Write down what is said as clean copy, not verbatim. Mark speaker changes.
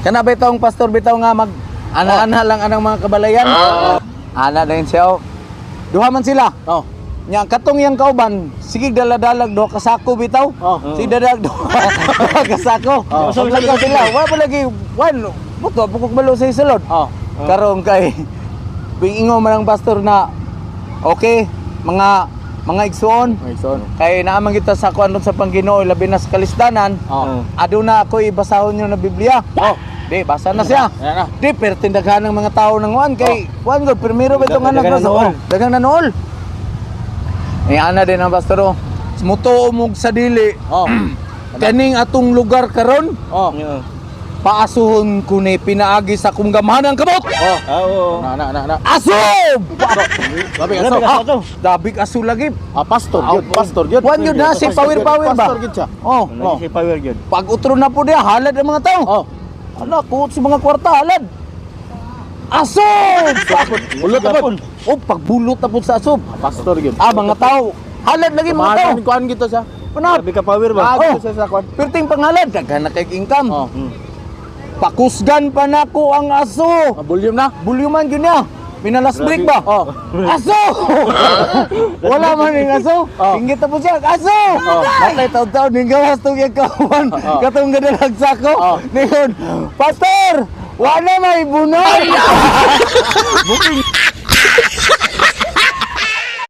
Speaker 1: Kana bitaw ang pastor bitaw nga mag ana-ana lang anang mga kabalayan. Ana din siya. Duha man sila.
Speaker 2: Oh.
Speaker 1: Nya katong yang kauban, sige daladalag do kasako bitaw. Si dadag do kasako. So lang sila, wa pa lagi wan. Buto pukok balo sa isulod. Karon kay pingingo man ang pastor na okay, mga igsoon. Kay naamang kita sa kuan sa Panginoon labi na sa kalisdanan. Aduna ako ibasahon niyo na Biblia. Di basa na siya. Di pero tindaghan ng mga tao nang wan kay wan gud primero ba itong anak na dagang nanool. Ana din ang pastor. Mutuo mo sa dili. Kaning atong lugar karon. Paasuhon ko ni pinaagi sa kong gamahanang kamot.
Speaker 2: Na.
Speaker 1: Asob!
Speaker 2: Dabig
Speaker 1: Dabig aso lagi.
Speaker 2: pastor gyud.
Speaker 1: Wan yun na, si Power ba?
Speaker 2: Pastor gyud siya.
Speaker 1: Si
Speaker 2: power gyud.
Speaker 1: Pag utro na po niya, halad ang mga tao. Ala, kuot sa mga kwarta, halad. Asob!
Speaker 2: Bulot na po.
Speaker 1: Pagbulot na po sa asob.
Speaker 2: Pastor gyud.
Speaker 1: Mga tao. Halad lagi mga tao.
Speaker 2: Kuan gito siya.
Speaker 1: Panap.
Speaker 2: Grabe ka power ba?
Speaker 1: Oh.
Speaker 2: Siya sa kuan.
Speaker 1: Perting pangalad, daghan na kay income. Pakusgan pa na ko ang aso.
Speaker 2: Volume na.
Speaker 1: Bulyuman yun niya. Minalas break ba? Aso! Wala man yung aso. Ingit na po siya. Aso! Matay taon-taon yung gawas itong yung kawan. Katong gadalag sako. Ngayon, Pastor! Wala may bunay! Booking!